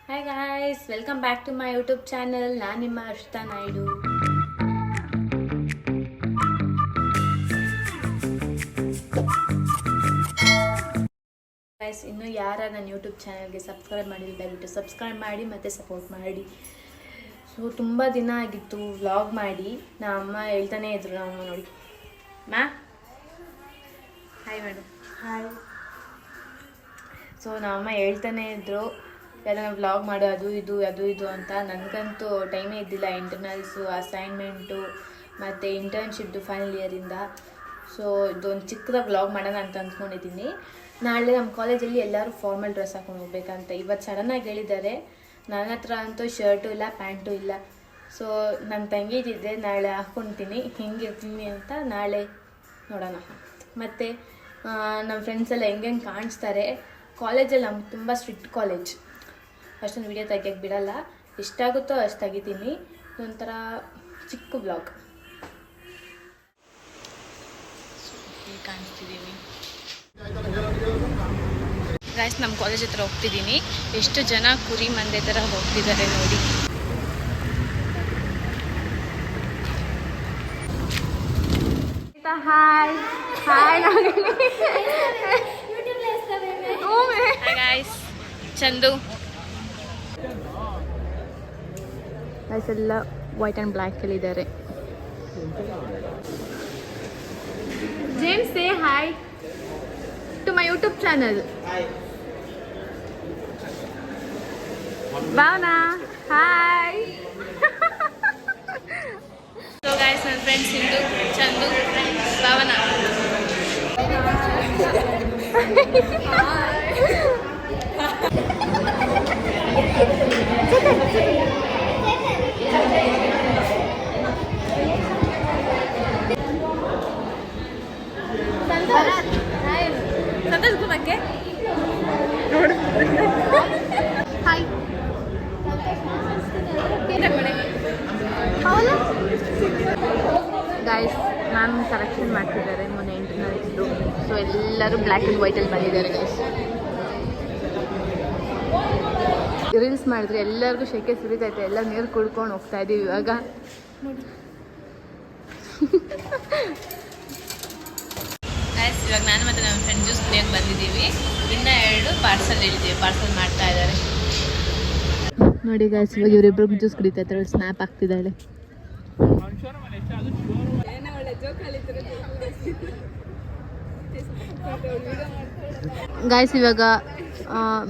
Hi guys, welcome back to my YouTube channel. ನಾನು ನಿಮ್ಮ Harshita Naidu. Guys, ಇನ್ನು ಯಾರ ನನ್ನ ಯೂಟ್ಯೂಬ್ ಚಾನಲ್ಗೆ ಸಬ್ಸ್ಕ್ರೈಬ್ ಮಾಡಿಲ್ಲ ದಯವಿಟ್ಟು ಸಬ್ಸ್ಕ್ರೈಬ್ ಮಾಡಿ ಮತ್ತು ಸಪೋರ್ಟ್ ಮಾಡಿ. ಸೊ ತುಂಬ ದಿನ ಆಗಿತ್ತು ವ್ಲಾಗ್ ಮಾಡಿ. ನಮ್ಮ ಅಮ್ಮ ಹೇಳ್ತಾನೆ ಇದ್ರು, ನಮ್ಮ ನೋಡಿ ಹಾಯ್ ಮೇಡಮ್. ಹಾಯ್. ಸೊ ನಮ್ಮಮ್ಮ ಹೇಳ್ತಾನೆ ಇದ್ರು ಯಾರನ್ನ ವ್ಲಾಗ್ ಮಾಡೋ ಅದು ಇದು ಅಂತ. ನನಗಂತೂ ಟೈಮೇ ಇದ್ದಿಲ್ಲ, ಇಂಟರ್ನಲ್ಸು, ಅಸೈನ್ಮೆಂಟು ಮತ್ತು ಇಂಟರ್ನ್ಶಿಪ್ದು ಫೈನಲ್ ಇಯರಿಂದ. ಸೊ ಇದೊಂದು ಚಿಕ್ಕದಾಗಿ ವ್ಲಾಗ್ ಮಾಡೋಣ ಅಂತ ಅಂದ್ಕೊಂಡಿದ್ದೀನಿ. ನಾಳೆ ನಮ್ಮ ಕಾಲೇಜಲ್ಲಿ ಎಲ್ಲರೂ ಫಾರ್ಮಲ್ ಡ್ರೆಸ್ ಹಾಕೊಂಡು ಹೋಗ್ಬೇಕಂತ ಇವತ್ತು ಸಡನ್ನಾಗಿ ಹೇಳಿದ್ದಾರೆ. ನನ್ನ ಹತ್ರ ಅಂತೂ ಶರ್ಟು ಇಲ್ಲ, ಪ್ಯಾಂಟು ಇಲ್ಲ. ಸೊ ನನ್ನ ತಂಗಿದಿದ್ದೆ ನಾಳೆ ಹಾಕ್ಕೊಳ್ತೀನಿ, ಹೆಂಗಿರ್ತೀನಿ ಅಂತ ನಾಳೆ ನೋಡೋಣ. ಮತ್ತು ನಮ್ಮ ಫ್ರೆಂಡ್ಸ್ ಎಲ್ಲ ಹೆಂಗೆ ಕಾಣಿಸ್ತಾರೆ. ಕಾಲೇಜಲ್ಲಿ ನಮ್ಗೆ ತುಂಬ ಸ್ಟ್ರಿಕ್ಟ್ ಕಾಲೇಜ್, ಅಷ್ಟೊಂದು ವಿಡಿಯೋ ತೆಗಿಯೋಕ್ಕೆ ಬಿಡಲ್ಲ. ಎಷ್ಟಾಗುತ್ತೋ ಅಷ್ಟು ತೆಗಿತೀನಿ. ಒಂಥರ ಚಿಕ್ಕ ಬ್ಲಾಗ್ ಕಾಣಿಸ್ತಿದ್ದೀನಿ. ಗೈಸ್, ನಮ್ಮ ಕಾಲೇಜ್ ಹತ್ರ ಹೋಗ್ತಿದ್ದೀನಿ. ಎಷ್ಟು ಜನ ಕುರಿ ಮಂದೆ ಥರ ಹೋಗ್ತಿದ್ದಾರೆ ನೋಡಿ. Hi hi guys, Chandu guys ಎಲ್ಲ ವೈಟ್ ಆ್ಯಂಡ್ ಬ್ಲ್ಯಾಕಲ್ಲಿ ಇದ್ದಾರೆ. James, say hi to my YouTube channel. Bhavana, hi. So guys, ನನ್ನ ಫ್ರೆಂಡ್ಸ್ ಸಿಂಧು, ಚಂದು, ಭಾವನಾ. ಸಂತೋಷ್ ಬಗ್ಗೆ ನೋಡು. ಹಾಯ್. ಗೈಸ್, ಮ್ಯಾಮ್ ಕರೆಕ್ಷನ್ ಮಾಡ್ತಿದ್ದಾರೆ ಮೊನ್ನೆ ಇಂಟರ್ನಲ್ಸ್ದು. ಸೊ ಎಲ್ಲರೂ ಬ್ಲ್ಯಾಕ್ ಆ್ಯಂಡ್ ವೈಟಲ್ಲಿ ಬಂದಿದ್ದಾರೆ ಗೈಸ್. ರೀಲ್ಸ್ ಮಾಡಿದ್ರೆ ಎಲ್ಲರಿಗೂ ಶೆಕೆ ಸುರಿತೈತೆ, ಎಲ್ಲ ನೀರು ಕುಡ್ಕೊಂಡು ಹೋಗ್ತಾ ಇದ್ದೀವಿ ಇವಾಗ. ಇವಾಗ ನಾನು ಮತ್ತು ನಮ್ಮ ಫ್ರೆಂಡ್ ಜ್ಯೂಸ್ ಕುಡಿಯೋಕ್ಕೆ ಬಂದಿದ್ದೀವಿ. ಇನ್ನೂ 2 ಪಾರ್ಸಲ್ ಹೇಳಿದ್ದೀವಿ, ಪಾರ್ಸಲ್ ಮಾಡ್ತಾ ಇದ್ದಾರೆ ನೋಡಿ ಗೈಸ್. ಇವಾಗ ಇವರಿಬ್ರಿಗೆ ಜ್ಯೂಸ್ ಕುಡಿತಾ ಇದ್ದಾರೆ, ಸ್ನ್ಯಾಪ್ ಆಗ್ತಿದ್ದಾಳೆ. ಗೈಸ್, ಇವಾಗ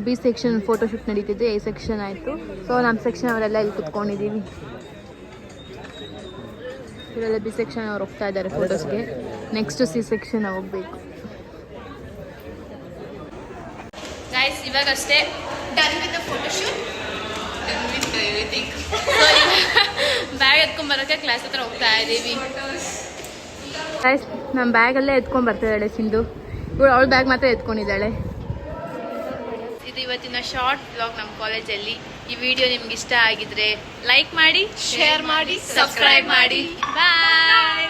ಬಿ ಸೆಕ್ಷನ್ ಫೋಟೋಶೂಟ್ ನಡೀತಿದ್ದು, ಎ ಸೆಕ್ಷನ್ ಆಯಿತು. ಸೊ ನಮ್ಮ ಸೆಕ್ಷನ್ ಅವರೆಲ್ಲ ಇಲ್ಲಿ ಕುತ್ಕೊಂಡಿದ್ದೀವಿ. ಇವರೆಲ್ಲ ಬಿ ಸೆಕ್ಷನ್ ಅವ್ರು ಹೋಗ್ತಾ ಇದ್ದಾರೆ ಫೋಟೋಸ್ಗೆ. ನೆಕ್ಸ್ಟ್ ಸಿ ಸೆಕ್ಷನ್ ಹೋಗ್ಬೇಕು. ಗೈಸ್, ಇವಾಗಷ್ಟೇ done with the photoshoot, done with everything. So bag ಎತ್ಕೊಂಡ್ಬರೋಕ್ಕೆ ಕ್ಲಾಸ್ ಹತ್ರ ಹೋಗ್ತಾ ಇದ್ದೀವಿ. ಗೈಸ್, ನಮ್ಮ ಬ್ಯಾಗಲ್ಲೇ ಎತ್ಕೊಂಡು ಬರ್ತಿದ್ದಾಳೆ ಸಿಂಧು. ಇವಳು ಅವಳ ಬ್ಯಾಗ್ ಮಾತ್ರ ಎತ್ಕೊಂಡಿದ್ದಾಳೆ. ಇದು ಇವತ್ತಿನ ಶಾರ್ಟ್ ವ್ಲಾಗ್ ನಮ್ಮ ಕಾಲೇಜಲ್ಲಿ. ಈ ವಿಡಿಯೋ ನಿಮ್ಗೆ ಇಷ್ಟ ಆಗಿದ್ರೆ ಲೈಕ್ ಮಾಡಿ, ಶೇರ್ ಮಾಡಿ, ಸಬ್ಸ್ಕ್ರೈಬ್ ಮಾಡಿ. ಬಾಯ್.